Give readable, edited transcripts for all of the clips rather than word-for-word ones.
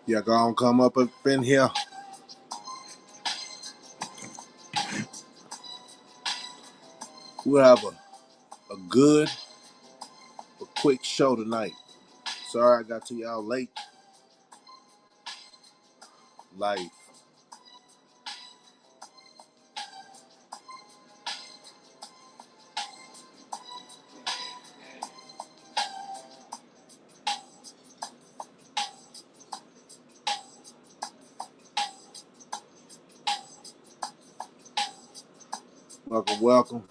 Y'all gonna come up in here. We'll have a good, but quick show tonight. Sorry I got to y'all late. Life. Welcome, welcome.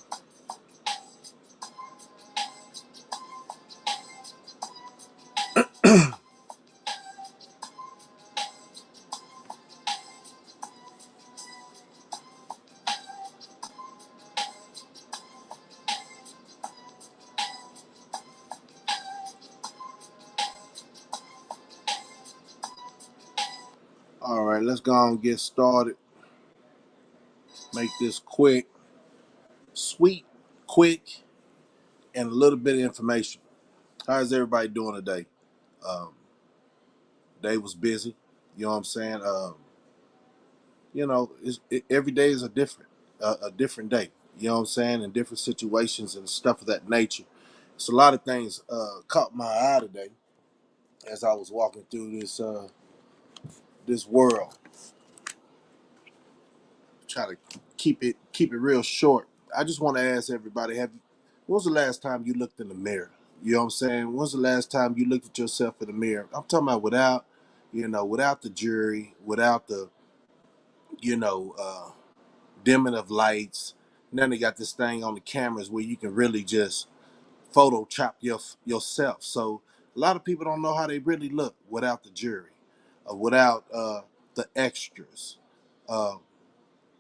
All right, let's go and get started. Make this quick, sweet, quick, and a little bit of information. How's everybody doing today? Um, Day was busy. You know what I'm saying? Every day is a different day. You know what I'm saying? In different situations and stuff of that nature. So a lot of things caught my eye today as I was walking through this world. Try to keep it real short. I just want to ask everybody: when was the last time you looked in the mirror? You know what I'm saying? When was the last time you looked at yourself in the mirror? I'm talking about without the jury, without the you know. Dimming of lights. Then they got this thing on the cameras where you can really just Photoshop yourself. So a lot of people don't know how they really look without the jury, without the extras, uh,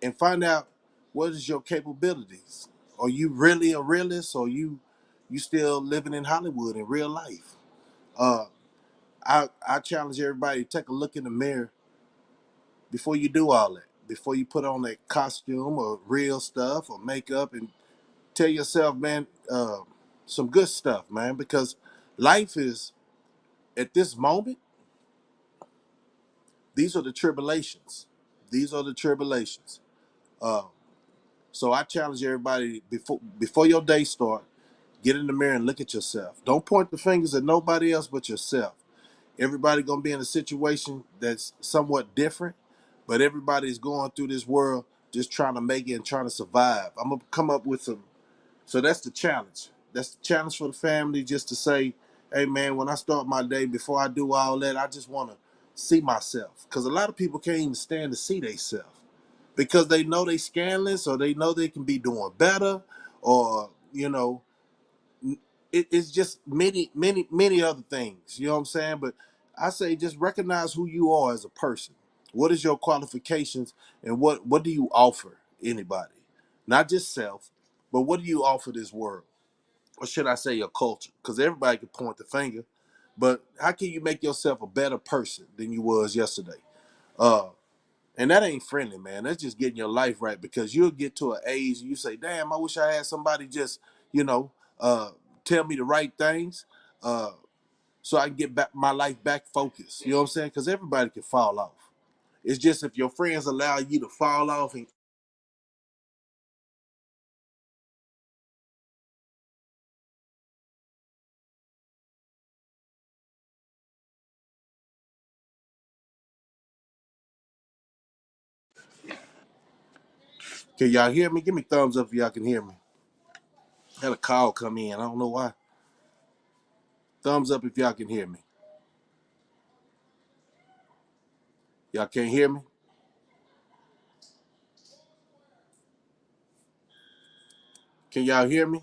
and find out what is your capabilities. Are you really a realist, or you still living in Hollywood in real life? Uh, I challenge everybody to take a look in the mirror before you do all that. Before you put on that costume or real stuff or makeup, and tell yourself, man, some good stuff, man, because life is at this moment. These are the tribulations. These are the tribulations. Uh, so I challenge everybody before your day start, get in the mirror and look at yourself. Don't point the fingers at nobody else but yourself. Everybody gonna be in a situation that's somewhat different, but everybody's going through this world just trying to make it and trying to survive. I'm gonna come up with some. So that's the challenge. That's the challenge for the family, just to say, hey man, when I start my day, before I do all that, I just want to see myself. Because a lot of people can't even stand to see themselves because they know they scandalous, or they know they can be doing better, or it's just many other things. You know what I'm saying? But I say just recognize who you are as a person. What is your qualifications, and what do you offer anybody? Not just self, but what do you offer this world? Or should I say your culture? Because everybody can point the finger, but how can you make yourself a better person than you was yesterday? Uh, and that ain't friendly, man. That's just getting your life right, because you'll get to an age and you say, damn, I wish I had somebody just, you know, uh, tell me the right things, uh, so I can get back my life back focused. You know what I'm saying? Because everybody can fall off. It's just if your friends allow you to fall off, and can y'all hear me? Give me thumbs up if y'all can hear me. I had a call come in. I don't know why. Thumbs up if y'all can hear me. Y'all can't hear me? Can y'all hear me?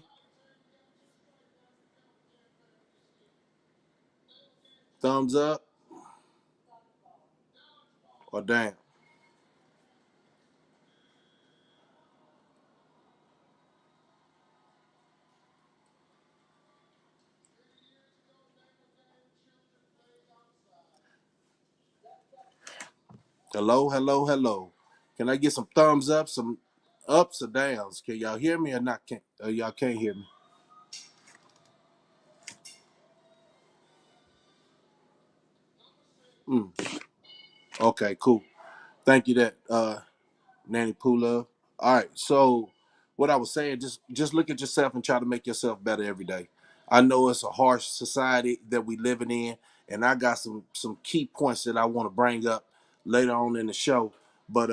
Thumbs up or down? Hello, hello, hello. Can I get some thumbs up, some ups or downs? Can y'all hear me or not? Y'all can't hear me? Mm. Okay, cool. Thank you, that Nanny Pula. All right, so what I was saying, just look at yourself and try to make yourself better every day. I know it's a harsh society that we living in, and I got some key points that I want to bring up later on in the show. But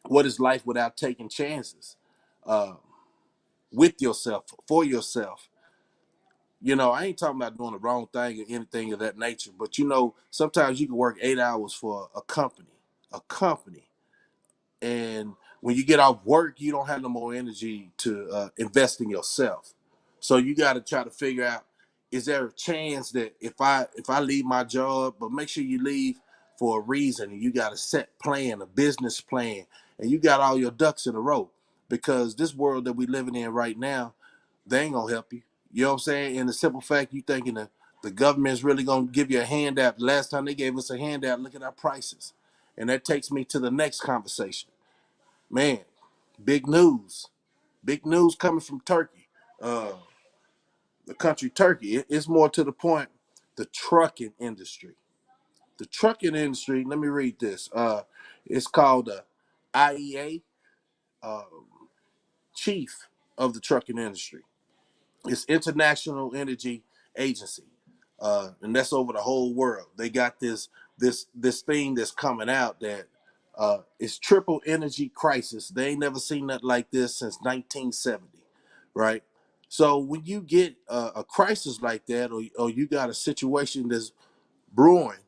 what is life without taking chances uh, with yourself, for yourself? You know, I ain't talking about doing the wrong thing or anything of that nature, but you know, sometimes you can work 8 hours for a company, and when you get off work, you don't have no more energy to invest in yourself. So you got to try to figure out: is there a chance that if I leave my job, but make sure you leave for a reason, and you got a set plan, a business plan, and you got all your ducks in a row, because this world that we living in right now, they ain't gonna help you. You know what I'm saying? And the simple fact, you thinking the government is really gonna give you a handout. Last time they gave us a handout, look at our prices. And that takes me to the next conversation. Man, big news. Big news coming from Turkey. Uh, the country Turkey. It's more to the point, the trucking industry. The trucking industry, let me read this. It's called the IEA, uh, chief of the trucking industry. It's International Energy Agency, and that's over the whole world. They got this thing that's coming out that it's triple energy crisis. They ain't never seen nothing like this since 1970, right? So when you get a crisis like that, or you got a situation that's brewing,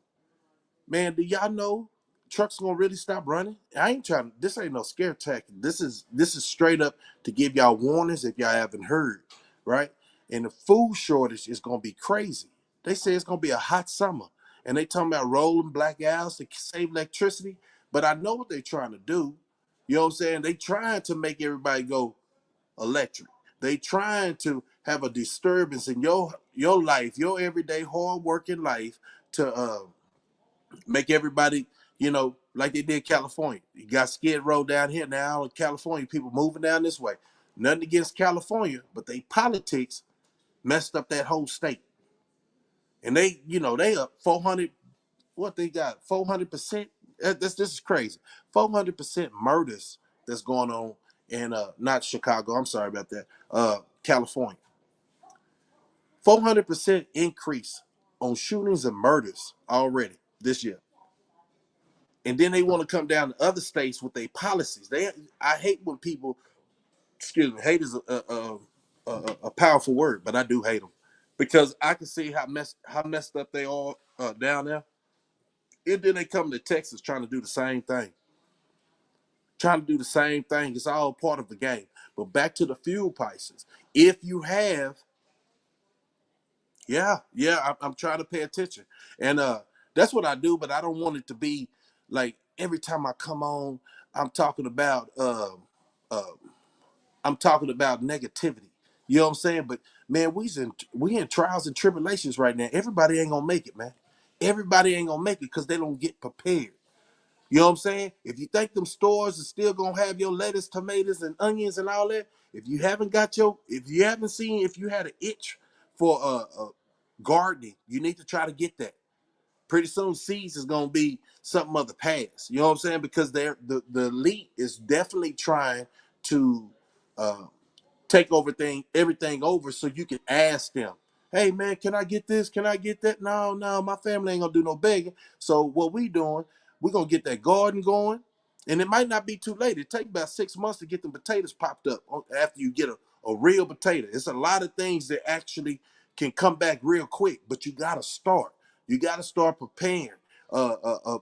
man, do y'all know trucks gonna really stop running? I ain't trying. This ain't no scare tactic. This is straight up to give y'all warnings if y'all haven't heard, right? And the food shortage is gonna be crazy. They say it's gonna be a hot summer, and they talking about rolling blackouts to save electricity. But I know what they're trying to do. You know what I'm saying? They trying to make everybody go electric. They trying to have a disturbance in your life, your everyday hard working life, to make everybody, like they did California. You got Skid Row down here now in California, people moving down this way. Nothing against California, but they politics messed up that whole state. And they up 400, what they got, 400%. This is crazy. 400% murders that's going on in not Chicago, I'm sorry about that, California. 400% increase on shootings and murders already this year. And then they want to come down to other states with their policies. I hate when people, excuse me, hate is a powerful word, but I do hate them because I can see how messed up they are down there. And then they come to Texas trying to do the same thing, trying to do the same thing. It's all part of the game. But back to the fuel prices. If you have, yeah, I'm trying to pay attention, and that's what I do. But I don't want it to be like every time I come on, I'm talking about uh, I'm talking about negativity. You know what I'm saying? But man, we in trials and tribulations right now. Everybody ain't gonna make it, man. Everybody ain't gonna make it because they don't get prepared. You know what I'm saying? If you think them stores are still gonna have your lettuce, tomatoes, and onions and all that, if you haven't seen, if you had an itch for gardening, you need to try to get that. Pretty soon, seeds is gonna be something of the past. You know what I'm saying? Because the elite is definitely trying to uh, take everything over, so you can ask them, hey man, can I get this, can I get that? No, no, my family ain't gonna do no begging. So what we doing, we're gonna get that garden going, and it might not be too late. It take about 6 months to get the potatoes popped up after you get a real potato. It's a lot of things that actually can come back real quick, but you gotta start preparing, uh, uh, uh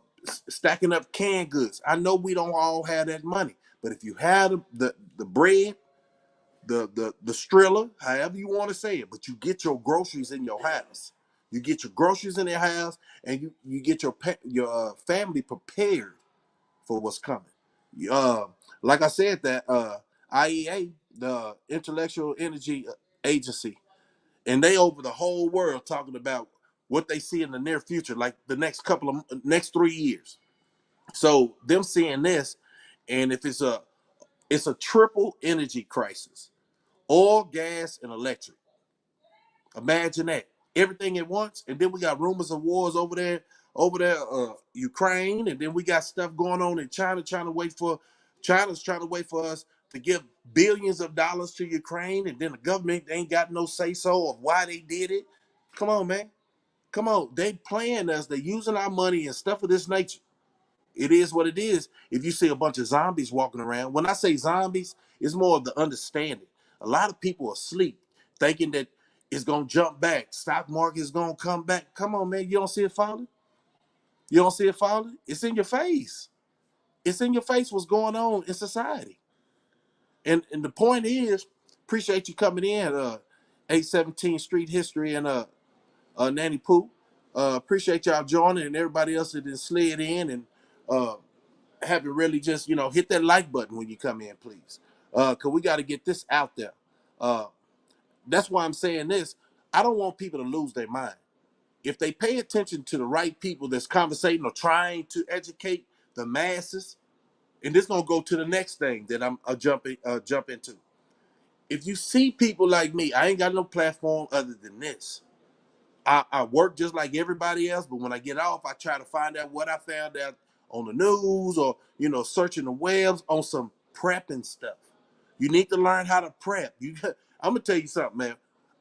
stacking up canned goods. I know we don't all have that money, but if you have the bread, the striller, however you want to say it, but you get your groceries in your house. You get your groceries in your house, and you get your family prepared for what's coming. Uh, like I said, that IEA, the Intellectual Energy Agency, and they over the whole world talking about what they see in the near future, like the next 3 years. So them seeing this, and if it's a triple energy crisis: oil, gas, and electric. Imagine that. Everything at once. And then we got rumors of wars over there over there, Ukraine, and then we got stuff going on in China, China's trying to wait for us to give billions of dollars to Ukraine, and then the government ain't got no say so of why they did it. Come on, man. Come on. They playing us. They're using our money and stuff of this nature. It is what it is. If you see a bunch of zombies walking around, when I say zombies, it's more of the understanding. A lot of people are asleep, thinking that it's gonna jump back. Stock market is gonna come back. Come on, man. You don't see it falling? You don't see it falling? It's in your face. It's in your face what's going on in society. And the point is, appreciate you coming in, 817 Street History and Nanny Pooh. Appreciate y'all joining and everybody else that has slid in and haven't really just, hit that like button when you come in, please. Cause we got to get this out there. Uh, that's why I'm saying this. I don't want people to lose their mind. If they pay attention to the right people that's conversating or trying to educate the masses, and this gonna go to the next thing that I'm jump into. If you see people like me, I ain't got no platform other than this. I work just like everybody else, but when I get off, I try to find out what I found out on the news or searching the webs on some prepping stuff. You need to learn how to prep. I'm gonna tell you something, man.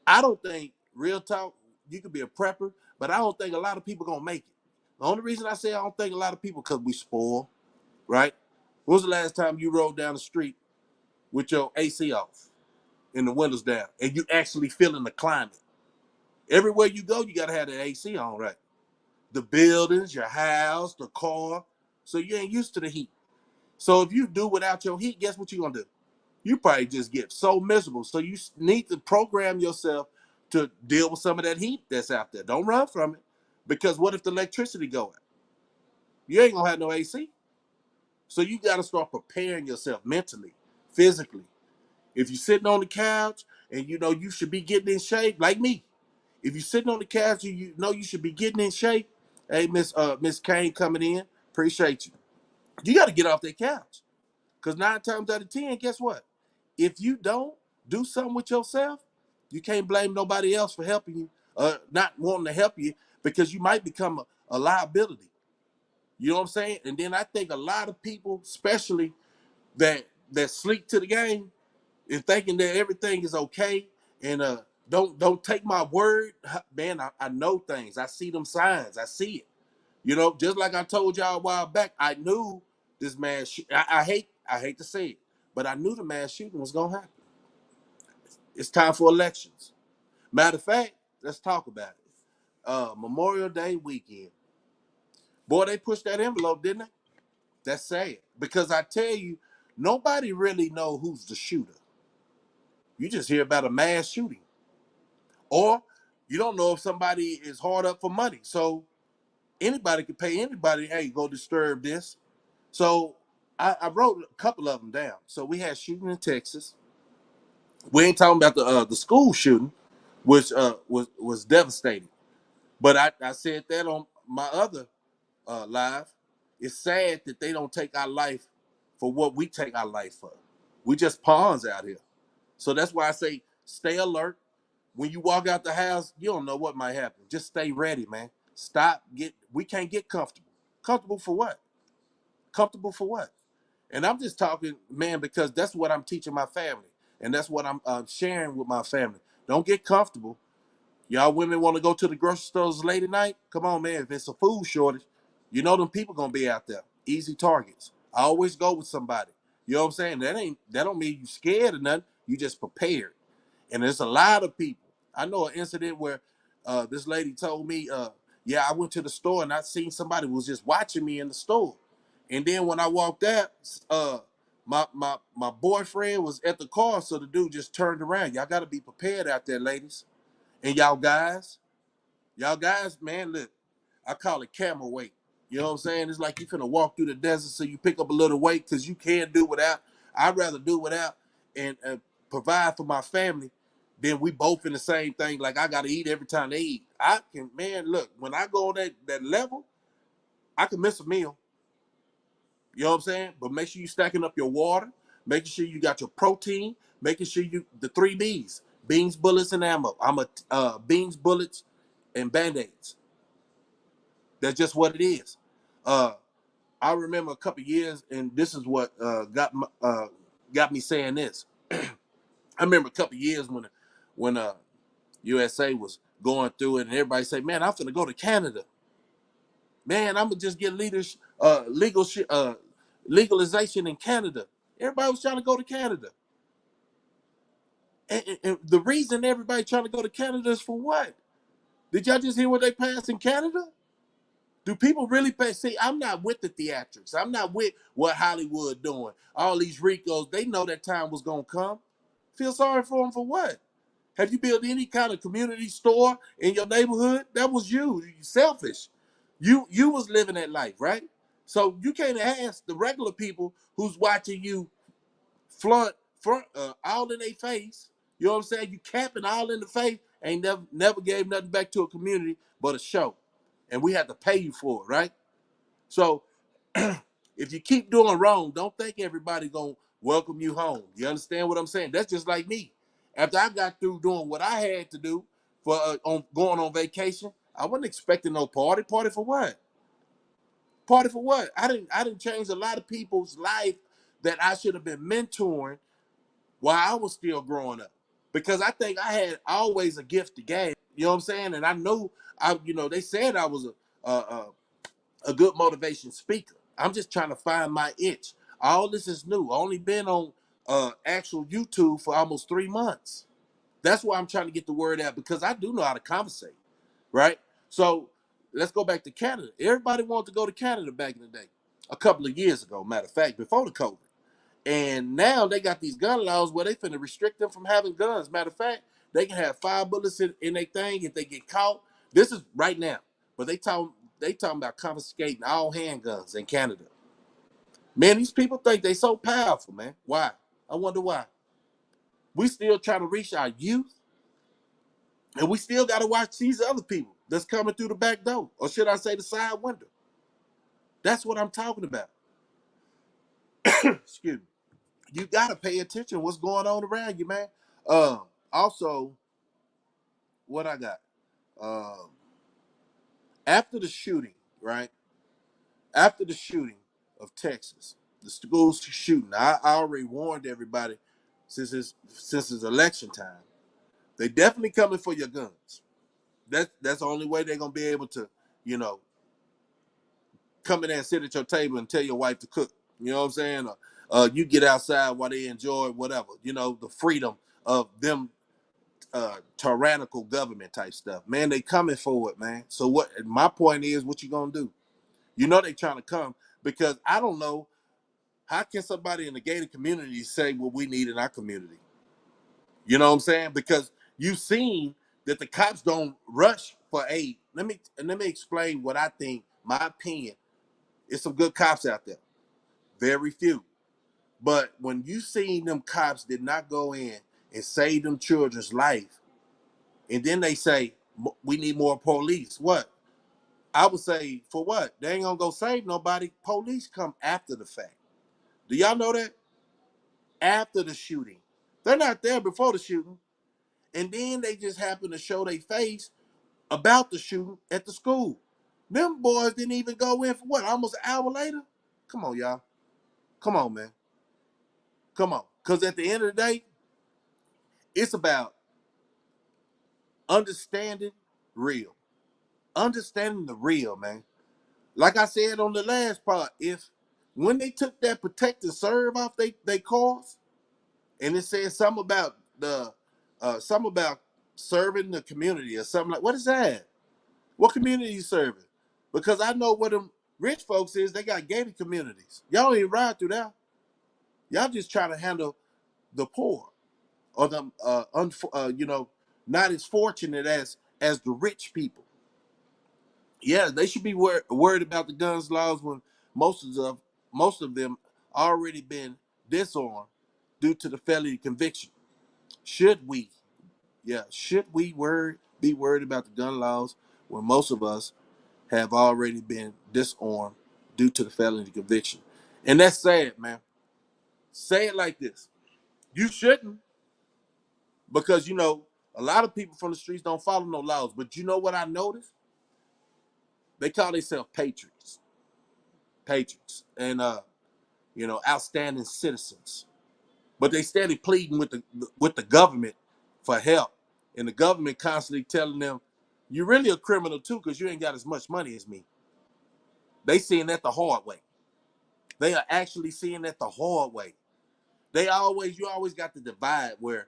I don't think real talk. You could be a prepper, but I don't think a lot of people gonna make it. The only reason I say I don't think a lot of people because we spoil, right? When was the last time you rode down the street with your AC off and the windows down and you actually feeling the climate? Everywhere you go, you gotta have that AC on, right? The buildings, your house, the car. So you ain't used to the heat. So if you do without your heat, guess what you're gonna do? You probably just get so miserable. So you need to program yourself to deal with some of that heat that's out there. Don't run from it. Because what if the electricity go out? You ain't gonna have no AC. So you gotta start preparing yourself mentally, physically. If you're sitting on the couch and you should be getting in shape, like me. If you're sitting on the couch, you know you should be getting in shape. Hey, Miss Kane coming in. Appreciate you. You got to get off that couch. Because 9 times out of 10, guess what? If you don't do something with yourself, you can't blame nobody else for helping you, not wanting to help you, because you might become a liability. You know what I'm saying? And then I think a lot of people, especially that sleep to the game, is thinking that everything is okay and don't take my word, man. I know things. I see them signs. I see it. Just like I told y'all a while back, I knew this man. I hate to say it, but I knew the mass shooting was gonna happen. It's time for elections. Matter of fact, let's talk about it. Memorial Day weekend, boy, they pushed that envelope, didn't they? That's sad because I tell you, nobody really know who's the shooter. You just hear about a mass shooting, or you don't know if somebody is hard up for money. So anybody can pay anybody. Hey, go disturb this. So I wrote a couple of them down. So we had shooting in Texas. We ain't talking about the school shooting, which was devastating. But I said that on my other live. It's sad that they don't take our life for what we take our life for. We just pawns out here. So that's why I say stay alert. When you walk out the house, you don't know what might happen. Just stay ready, man. We can't get comfortable. Comfortable for what? Comfortable for what? And I'm just talking, man, because that's what I'm teaching my family. And that's what I'm sharing with my family. Don't get comfortable. Y'all women want to go to the grocery stores late at night? Come on, man. If it's a food shortage, them people gonna be out there. Easy targets. I always go with somebody. You know what I'm saying? That don't mean you scared or nothing. You just prepared. And there's a lot of people. I know an incident where this lady told me, yeah, I went to the store and I seen somebody was just watching me in the store. And then when I walked out, my boyfriend was at the car, so the dude just turned around. Y'all got to be prepared out there, ladies. And y'all guys, man, look, I call it camel weight. You know what I'm saying? It's like you finna walk through the desert, so you pick up a little weight because you can't do without. I'd rather do without and provide for my family than we both in the same thing. Like I gotta eat every time they eat. I can, man, look, when I go on that level, I can miss a meal. You know what I'm saying? But make sure you stacking up your water, making sure you got your protein, making sure the 3 B's: beans, bullets, and ammo. I'm a beans, bullets, and band-aids. That's just what it is. Uh, I remember a couple of years, and this is what got me saying this. I remember a couple of years when USA was going through it, and everybody say, "Man, I'm gonna go to Canada. Man, I'm gonna just get legalization in Canada." Everybody was trying to go to Canada, and the reason everybody trying to go to Canada is for what? Did y'all just hear what they passed in Canada? Do people really pay? See, I'm not with the theatrics. I'm not with what Hollywood doing. All these Ricos, they know that time was gonna come. Feel sorry for them for what? Have you built any kind of community store in your neighborhood? That was you. You selfish. You was living that life, right? So you can't ask the regular people who's watching you front all in their face. You know what I'm saying? You capping all in the face. Ain't never gave nothing back to a community but a show, and we have to pay you for it, right? So if you keep doing wrong, don't think everybody gonna welcome you home. You understand what I'm saying? That's just like me. After I got through doing what I had to do for on going on vacation, I wasn't expecting no party. Party for what? Party for what? I didn't change a lot of people's life that I should have been mentoring while I was still growing up. Because I think I had always a gift to gab. You know what I'm saying? And I knew they said I was a good motivation speaker. I'm just trying to find my itch. All this is new. I only been on actual YouTube for almost 3 months. That's why I'm trying to get the word out because I do know how to conversate, right? So let's go back to Canada. Everybody wanted to go to Canada back in the day, a couple of years ago, matter of fact, before the COVID. And now they got these gun laws where they finna restrict them from having guns. Matter of fact, they can have 5 bullets in their thing if they get caught. This is right now, but they talking about confiscating all handguns in Canada. Man, these people think they so powerful, man. Why? I wonder why. We still trying to reach our youth, and we still got to watch these other people that's coming through the back door, or should I say the side window? That's what I'm talking about. Excuse me. You got to pay attention to what's going on around you, man. Also, what I got? Um, After the shooting, right? After the shooting of Texas, the school shooting, I already warned everybody since it's election time. They definitely coming for your guns. That's the only way they're gonna be able to, you know, come in there and sit at your table and tell your wife to cook. You know what I'm saying? You get outside while they enjoy whatever. You know, the freedom of them tyrannical government type stuff. Man, they coming for it, man. So what? My point is, what you gonna do? You know they trying to come because I don't know how can somebody in the gated community say what we need in our community. You know what I'm saying? Because you've seen that the cops don't rush for aid. Let me explain what I think. My opinion. It's some good cops out there. Very few. But when you seen them cops did not go in and save them children's life, and then they say we need more police. What? I would say for what? They ain't gonna go save nobody. Police come after the fact. Do y'all know that? After the shooting. They're not there before the shooting. And then they just happen to show their face about the shooting at the school. Them boys didn't even go in for what? Almost an hour later? Come on, y'all. Come on, man. Come on. Because at the end of the day, it's about understanding real. Understanding the real, man. Like I said on the last part, if when they took that protect and serve off they cars, and it said something about serving the community or something like what is that? What community you serving? Because I know what them rich folks is, they got gated communities. Y'all ain't ride through that. Y'all just trying to handle the poor or the not as fortunate as the rich people. Yeah, they should be worried about the guns laws when most of them already been disarmed due to the felony conviction. Should we? Yeah, should we be worried about the gun laws when most of us have already been disarmed due to the felony conviction? And that's sad, man. Say it like this. You shouldn't, because a lot of people from the streets don't follow no laws. But you know what I noticed? They call themselves patriots, and outstanding citizens. But they steady pleading with the government for help, and the government constantly telling them, "You're really a criminal too, because you ain't got as much money as me." They seeing that the hard way. They are actually seeing that the hard way. You always got the divide where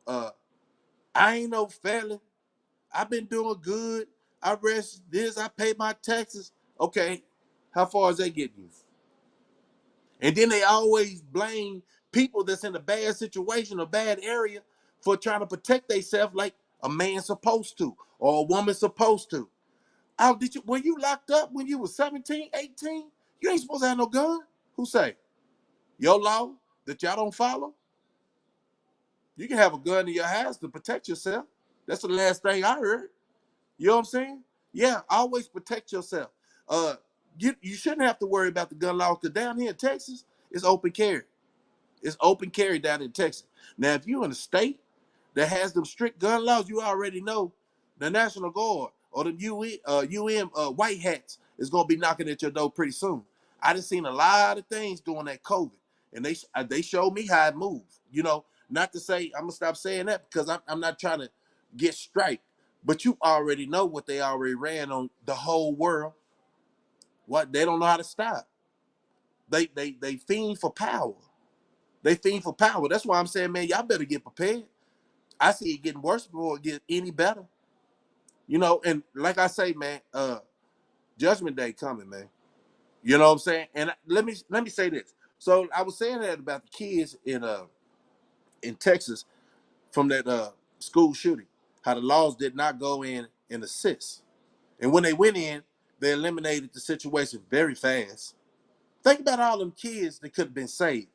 uh, I ain't no felon. I've been doing good. I rest this. I pay my taxes. Okay, how far is that getting you? And then they always blame people that's in a bad situation, a bad area, for trying to protect themselves like a man's supposed to or a woman's supposed to. Oh, were you locked up when you were 17, 18? You ain't supposed to have no gun. Who say? Your law that y'all don't follow? You can have a gun in your house to protect yourself. That's the last thing I heard. You know what I'm saying? Yeah, always protect yourself. Uh, you shouldn't have to worry about the gun laws because down here in Texas, it's open carry. It's open carry down in Texas. Now, if you're in a state that has them strict gun laws, you already know the National Guard or the UN white hats is gonna be knocking at your door pretty soon. I done seen a lot of things during that COVID, and they showed me how it moves. Not to say I'm gonna stop saying that because I'm not trying to get straight, but you already know what they already ran on the whole world. What they don't know how to stop. They fiend for power. They fiend for power. That's why I'm saying, man, y'all better get prepared. I see it getting worse before it gets any better. And like I say, man, Judgment Day coming, man. You know what I'm saying? And let me say this. So I was saying that about the kids in Texas from that school shooting, how the laws did not go in and assist. And when they went in, they eliminated the situation very fast. Think about all them kids that could have been saved.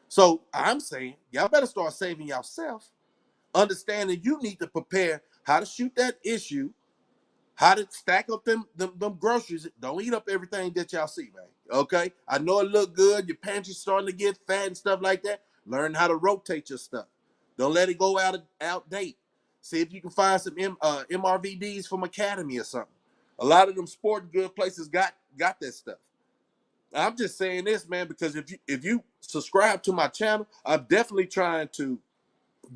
So I'm saying, y'all better start saving yourself, understanding you need to prepare how to shoot that issue, how to stack up them groceries. Don't eat up everything that y'all see, man. Okay? I know it look good. Your pantry's starting to get fat and stuff like that. Learn how to rotate your stuff. Don't let it go outdate. See if you can find some MRVDs from Academy or something. A lot of them sporting good places got that stuff. I'm just saying this, man, because if you subscribe to my channel, I'm definitely trying to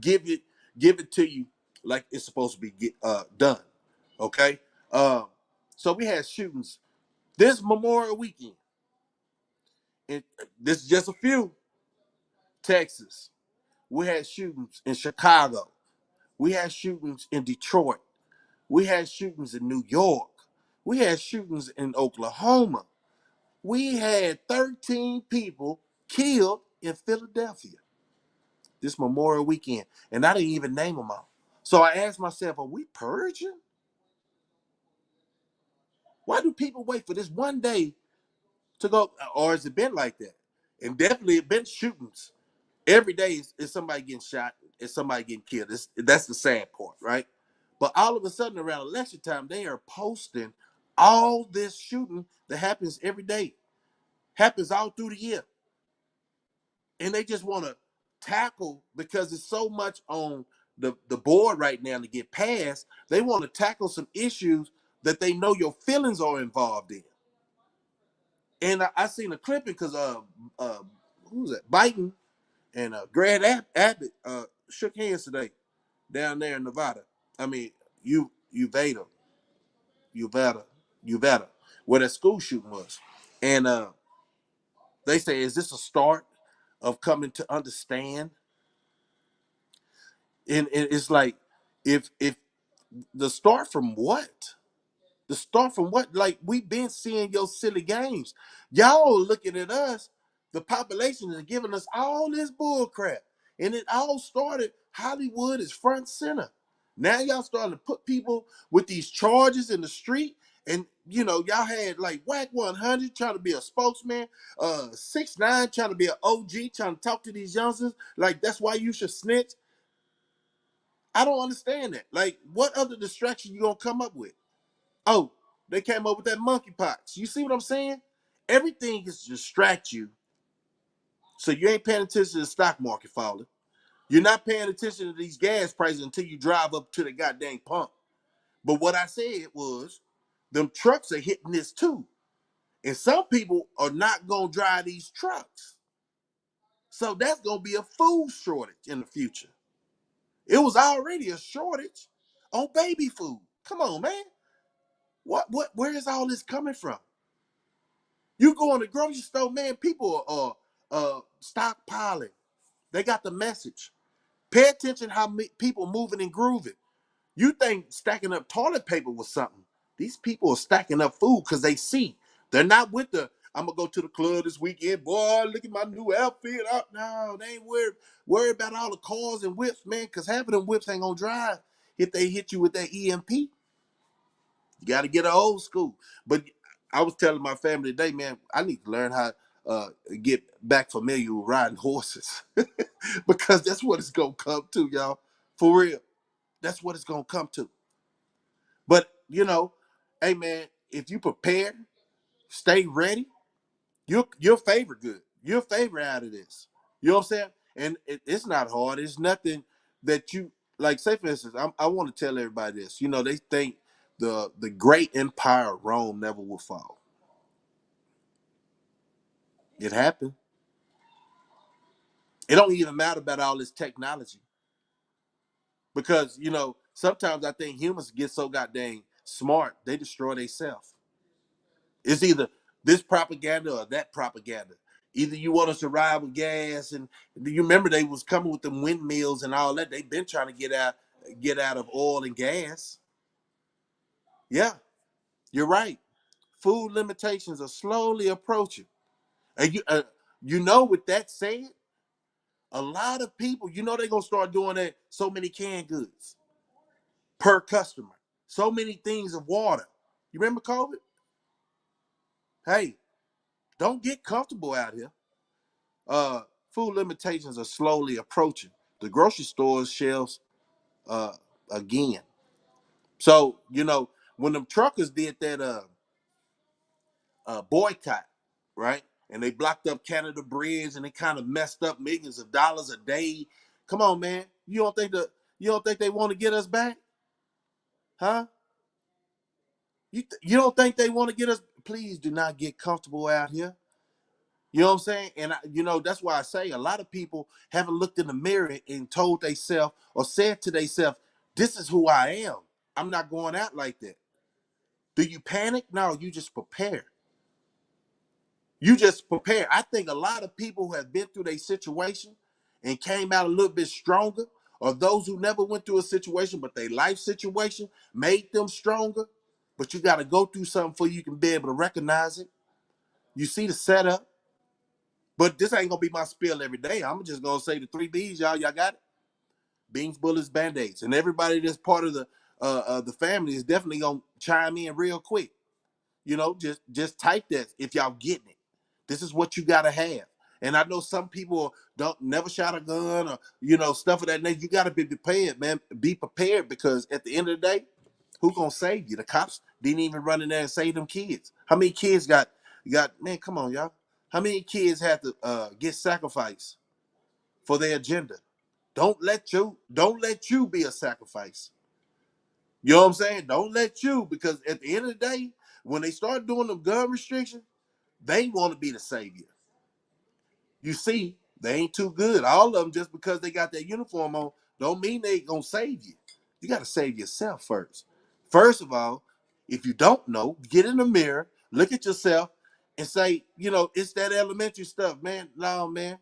give it to you like it's supposed to be done. Okay. Um, so we had shootings this Memorial Weekend, and this is just a few. Texas. We had shootings in Chicago. We had shootings in Detroit. We had shootings in New York. We had shootings in Oklahoma. We had 13 people killed in Philadelphia this Memorial Weekend, and I didn't even name them all. So I asked myself, are we purging? Why do people wait for this one day to go, or has it been like that? And definitely it been shootings. Every day is somebody getting shot, is somebody getting killed. That's the sad part, right? But all of a sudden around election time, they are posting all this shooting that happens every day, happens all through the year. And they just want to tackle because it's so much on the board right now to get passed. They want to tackle some issues that they know your feelings are involved in. And I seen a clipping because uh who was that? Biden and Greg Abbott shook hands today down there in Nevada. I mean, Uvada, Uvada, Uvada, where that school shooting was. And they say, is this a start of coming to understand? And it's like, if the start from what? The start from what? Like, we've been seeing your silly games. Y'all looking at us, the population is giving us all this bull crap. And it all started, Hollywood is front center. Now y'all starting to put people with these charges in the street. And y'all had like Whack 100 trying to be a spokesman, 6ix9ine trying to be an OG, trying to talk to these youngsters. Like, that's why you should snitch. I don't understand that. Like, what other distraction you gonna come up with? Oh, they came up with that monkeypox. You see what I'm saying? Everything is to distract you. So you ain't paying attention to the stock market falling. You're not paying attention to these gas prices until you drive up to the goddamn pump. But what I said was, Them trucks are hitting this too. And some people are not going to drive these trucks. So that's going to be a food shortage in the future. It was already a shortage on baby food. Come on, man. Where is all this coming from? You go in the grocery store, man, people are stockpiling. They got the message. Pay attention how people moving and grooving. You think stacking up toilet paper was something. These people are stacking up food because they see. They're not with the, I'm going to go to the club this weekend. Boy, look at my new outfit. Oh, no, they ain't worried about all the cars and whips, man, because half of them whips ain't going to drive if they hit you with that EMP. You got to get an old school. But I was telling my family today, man, I need to learn how get back familiar with riding horses because that's what it's going to come to, y'all. For real. That's what it's going to come to. But, hey, man, if you prepare, stay ready, you'll favor good. You'll favor out of this. You know what I'm saying? And it's not hard. It's nothing that you, like, say, for instance, I want to tell everybody this. They think the great empire of Rome never will fall. It happened. It don't even matter about all this technology. Because, sometimes I think humans get so goddamn smart, they destroy themselves. It's either this propaganda or that propaganda. Either you want us to ride with gas, and you remember they was coming with them windmills and all that. They've been trying to get out of oil and gas. Yeah, you're right. Food limitations are slowly approaching. And with that said, a lot of people, they're gonna start doing that. So many canned goods per customer. So many things of water. You remember COVID? Hey, don't get comfortable out here. Food limitations are slowly approaching the grocery store's shelves uh, again. So, when them truckers did that boycott, right? And they blocked up Canada Bridge and they kind of messed up millions of dollars a day. Come on, man. You don't think they want to get us back? Huh? You don't think they want to get us? Please do not get comfortable out here. You know what I'm saying? And that's why I say a lot of people haven't looked in the mirror and told themselves or said to themselves, this is who I am. I'm not going out like that. Do you panic? No, you just prepare. You just prepare. I think a lot of people who have been through their situation and came out a little bit stronger, or those who never went through a situation, but their life situation made them stronger. But you got to go through something before you can be able to recognize it. You see the setup. But this ain't gonna be my spiel every day. I'm just gonna say the 3 B's, y'all. Y'all got it. Beans, bullets, band-aids, and everybody that's part of the family is definitely gonna chime in real quick. Just type that if y'all getting it. This is what you gotta have. And I know some people don't never shot a gun or stuff of that nature. You gotta be prepared, man. Be prepared because at the end of the day, who gonna save you? The cops didn't even run in there and save them kids. How many kids got man? Come on, y'all. How many kids had to get sacrificed for their agenda? Don't let you be a sacrifice. You know what I'm saying? Don't let you, because at the end of the day, when they start doing them gun restrictions, they want to be the savior. You see, they ain't too good. All of them, just because they got that uniform on, don't mean they gonna save you. You got to save yourself first. First of all, if you don't know, get in the mirror, look at yourself, and say, it's that elementary stuff, man. No, man,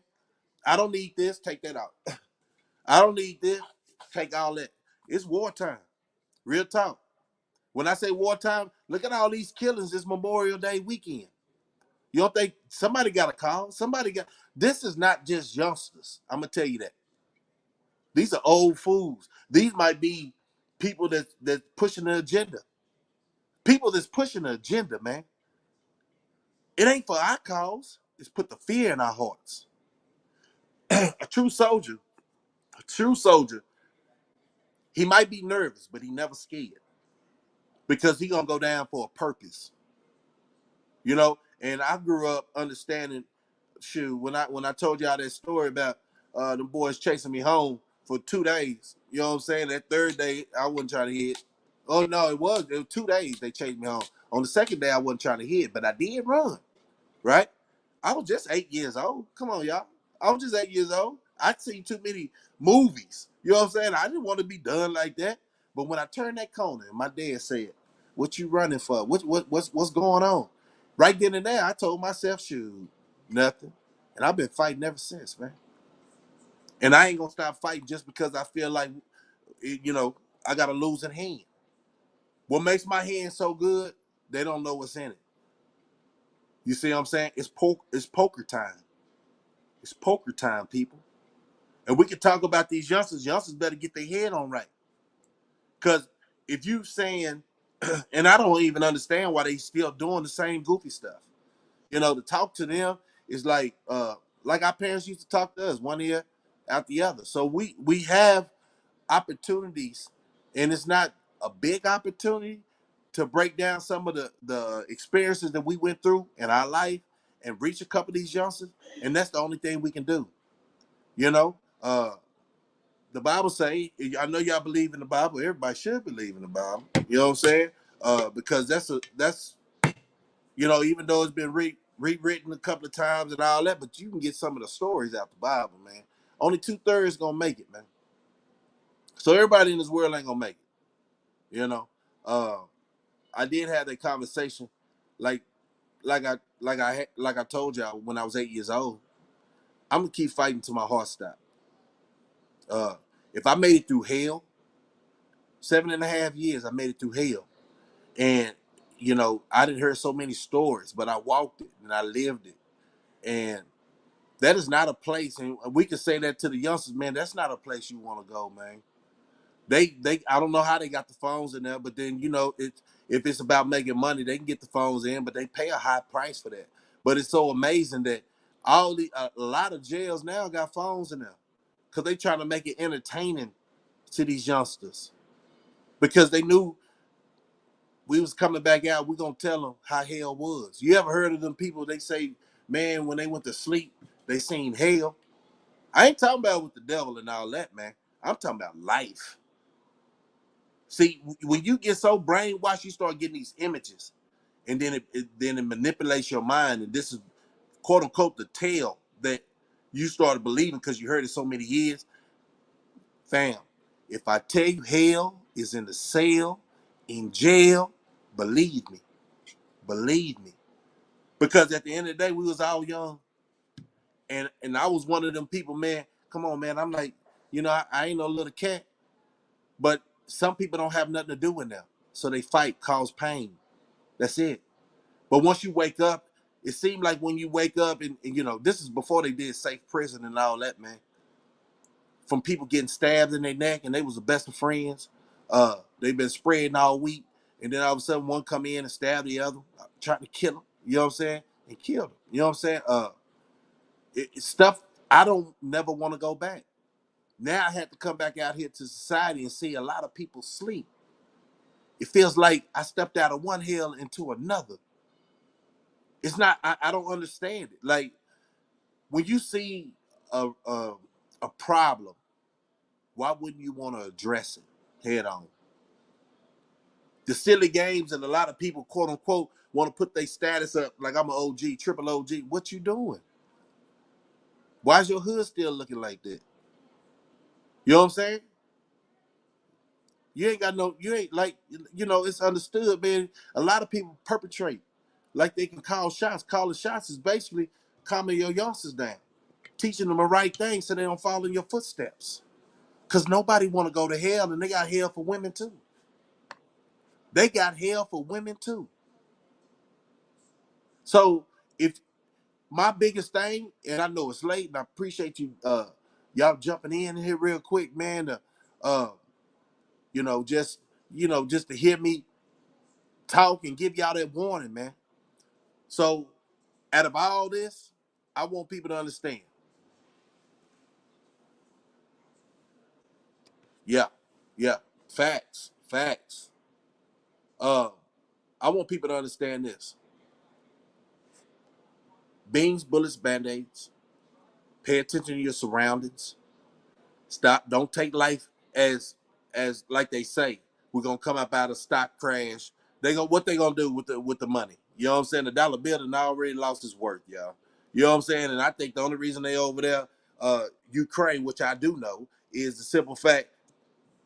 I don't need this. Take that out. I don't need this. Take all that. It's wartime. Real talk. When I say wartime, look at all these killings this Memorial Day weekend. You don't think somebody got a call? This is not just youngsters. I'm gonna tell you that. These are old fools. These might be people that's pushing the agenda. People that's pushing the agenda, man. It ain't for our cause. It's put the fear in our hearts. A true soldier, he might be nervous, but he never scared because he gonna go down for a purpose. And I grew up understanding, shoot, when I told y'all that story about the boys chasing me home for 2 days. You know what I'm saying? That third day, I wasn't trying to hit. Oh no, it was 2 days they chased me home. On the second day, I wasn't trying to hit, but I did run. Right? I was just 8 years old. Come on, y'all. I was just 8 years old. I'd seen too many movies. You know what I'm saying? I didn't want to be done like that. But when I turned that corner, and my dad said, "What you running for? What's going on?" Right then and there, I told myself, "Shoot, nothing." And I've been fighting ever since, man. And I ain't gonna stop fighting just because I feel like, you know, I got a losing hand. What makes my hand so good? They don't know what's in it. You see what I'm saying? It's poker time. It's poker time, people. And we can talk about these youngsters. Youngsters better get their head on right. Because if you saying, and I don't even understand why they still doing the same goofy stuff. You know, to talk to them is like our parents used to talk to us, one ear out the other. So we have opportunities, and it's not a big opportunity to break down some of the experiences that we went through in our life and reach a couple of these youngsters. And that's the only thing we can do. You know, the Bible say, I know y'all believe in the Bible. Everybody should believe in the Bible. You know what I'm saying? Because that's even though it's been rewritten a couple of times and all that, but you can get some of the stories out the Bible, man. Only 2/3 gonna make it, man. So everybody in this world ain't gonna make it. Uh, I did have that conversation, like like I told y'all when I was 8 years old. I'm gonna keep fighting till my heart stops. If I made it through hell, 7.5 years, I made it through hell. And I didn't hear so many stories, but I walked it and I lived it. And that is not a place, and we can say that to the youngsters, man. That's not a place you want to go, man. They I don't know how they got the phones in there, but then if it's about making money, they can get the phones in, but they pay a high price for that. But it's so amazing that a lot of jails now got phones in there because they trying to make it entertaining to these youngsters because they knew we was coming back out. We gonna tell them how hell was. You ever heard of them people? They say, man, when they went to sleep, they seen hell. I ain't talking about with the devil and all that, man. I'm talking about life. See, when you get so brainwashed, you start getting these images, and then it manipulates your mind, and this is quote unquote the tale that you started believing because you heard it so many years. Fam, if I tell you hell is in the cell, in jail, believe me, believe me. Because at the end of the day, we was all young, and I was one of them people, man. Come on, man. I'm like, I ain't no little cat, but some people don't have nothing to do with them, so they fight, cause pain. That's it. But once you wake up, it seemed like when you wake up, and this is before they did safe prison and all that, man. From people getting stabbed in their neck, and they was the best of friends. They've been spreading all week, and then all of a sudden one come in and stab the other, trying to kill them. You know what I'm saying? And kill them. You know what I'm saying? It's stuff I don't never want to go back. Now I had to come back out here to society and see a lot of people sleep. It feels like I stepped out of one hell into another. It's not. I don't understand it. Like when you see a problem, why wouldn't you want to address it head on? The silly games and a lot of people, quote unquote, want to put their status up like I'm an OG, triple OG. What you doing? Why is your hood still looking like that? You know what I'm saying? You ain't got no, you ain't like, it's understood, man. A lot of people perpetrate like they can call shots. Calling shots is basically calming your youngsters down, teaching them the right thing so they don't fall in your footsteps. Because nobody want to go to hell, and they got hell for women too. They got hell for women too. So if my biggest thing, and I know it's late, and I appreciate you, y'all jumping in here real quick, man. Uh, just just to hear me talk and give y'all that warning, man. So, out of all this, I want people to understand. Yeah, yeah, facts, facts. Uh, I want people to understand this: beans, bullets, band-aids. Pay attention to your surroundings. Stop. Don't take life as like they say. We're gonna come up out of stock crash. What they gonna do with the money? You know what I'm saying? The dollar bill done already lost its worth, y'all. You know what I'm saying? And I think the only reason they over there, Ukraine, which I do know, is the simple fact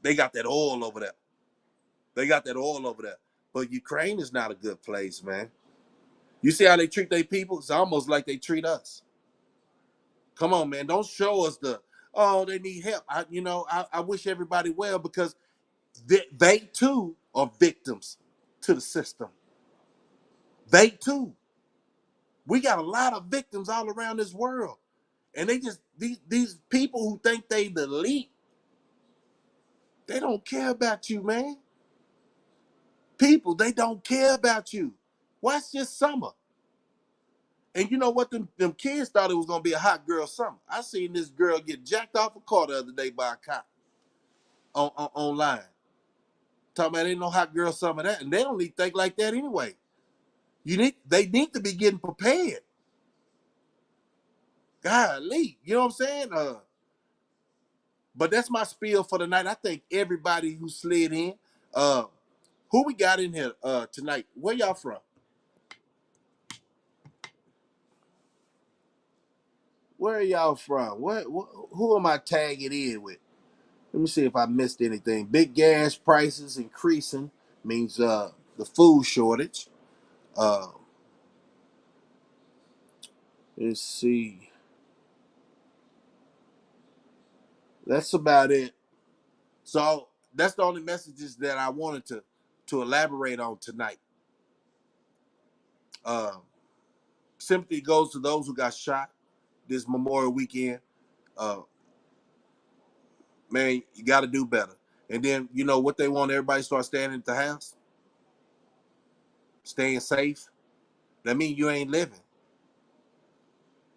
they got that oil over there. They got that oil over there. But Ukraine is not a good place, man. You see how they treat their people? It's almost like they treat us. Come on, man. Don't show us they need help. I wish everybody well because they too are victims to the system. They too. We got a lot of victims all around this world. And they just, these people who think they the elite, they don't care about you, man. People, they don't care about you. Watch this summer. And you know what? Them kids thought it was gonna be a hot girl summer. I seen this girl get jacked off a car the other day by a cop online. Talking about ain't no hot girl summer that, and they don't even think like that anyway. They need to be getting prepared. Golly, you know what I'm saying? But that's my spiel for the night. I think everybody who slid in, who we got in here tonight? Where y'all from? Where are y'all from? Who am I tagging in with? Let me see if I missed anything. Big gas prices increasing means the food shortage. Uh, let's see. That's about it. So that's the only messages that I wanted to elaborate on tonight. Uh, Sympathy goes to those who got shot this Memorial Weekend. Uh, man, you got to do better. And then you know what they want everybody to start staying at the house, staying safe. That means you ain't living.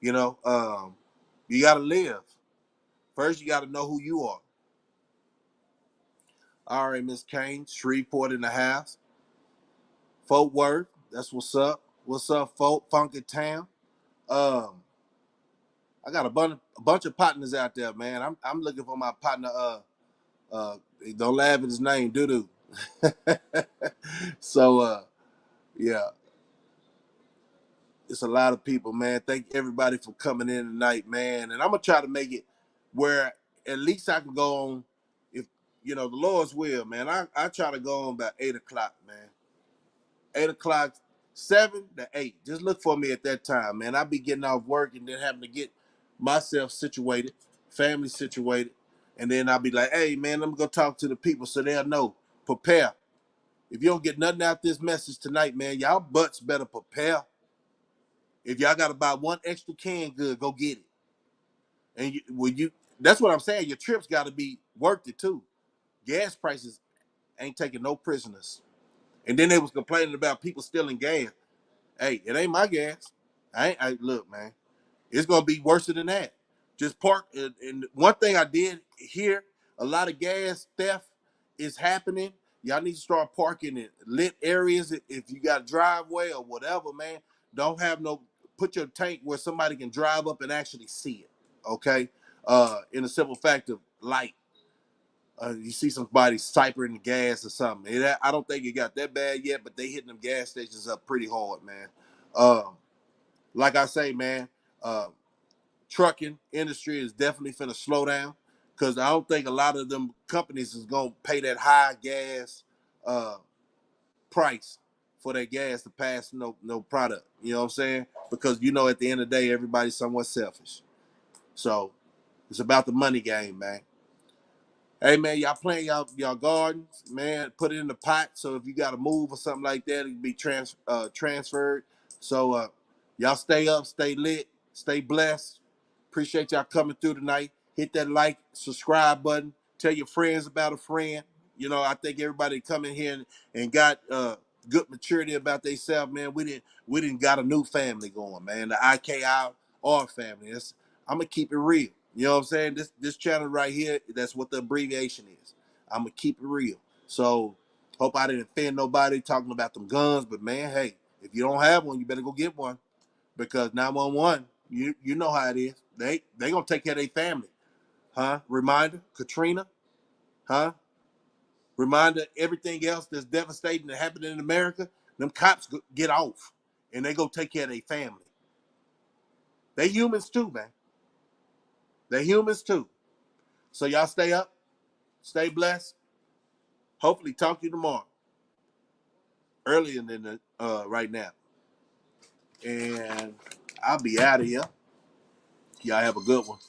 You know, you got to live. First, you got to know who you are. All right, Miss Kane, Shreveport in the house. Fort Worth, that's what's up. What's up, Funky Town? Um, I got a bunch of partners out there, man. I'm looking for my partner. Uh, don't laugh at his name, doo doo. So yeah, it's a lot of people, man. Thank everybody for coming in tonight, man. And I'm gonna try to make it where at least I can go on, if the Lord's will, man. I try to go on about 8 o'clock, man. 8 o'clock, 7 to 8. Just look for me at that time, man. I'll be getting off work and then having to get myself situated, family situated, and then I'll be like, hey, man, let me go talk to the people so they'll know. Prepare. If you don't get nothing out this message tonight, man, y'all butts better prepare. If y'all got to buy one extra can good, go get it. And that's what I'm saying. Your trips got to be worth it too. Gas prices ain't taking no prisoners. And then they was complaining about people stealing gas. Hey, it ain't my gas. I look, man. It's gonna be worse than that. Just park. And one thing I did hear, a lot of gas theft is happening. Y'all need to start parking in lit areas. If you got a driveway or whatever, man, don't have no. Put your tank where somebody can drive up and actually see it. Okay. In a simple fact of light. You see somebody sipering the gas or something. I don't think it got that bad yet, but they hitting them gas stations up pretty hard, man. Like I say, man, uh, trucking industry is definitely finna slow down because I don't think a lot of them companies is gonna pay that high gas uh, price for their gas to pass no product. You know what I'm saying? Because at the end of the day, everybody's somewhat selfish. So it's about the money game, man. Hey man, y'all playing y'all gardens, man. Put it in the pot so if you got to move or something like that, it can be transferred. So y'all stay up, stay lit, stay blessed. Appreciate y'all coming through tonight. Hit that like, subscribe button. Tell your friends about a friend. I think everybody come in here and got good maturity about themselves, man. We didn't got a new family going, man. The IKR family. I'm gonna keep it real. You know what I'm saying? This channel right here, that's what the abbreviation is. I'm gonna keep it real. So hope I didn't offend nobody talking about them guns, but man, hey, if you don't have one, you better go get one because 911, you know how it is. They gonna take care of their family, huh? Reminder, Katrina, huh? Reminder, everything else that's devastating that happened in America, them cops get off and they go take care of their family. They humans too, man. They humans too. So y'all stay up, stay blessed. Hopefully talk to you tomorrow. Earlier than right now. And I'll be out of here. Y'all have a good one.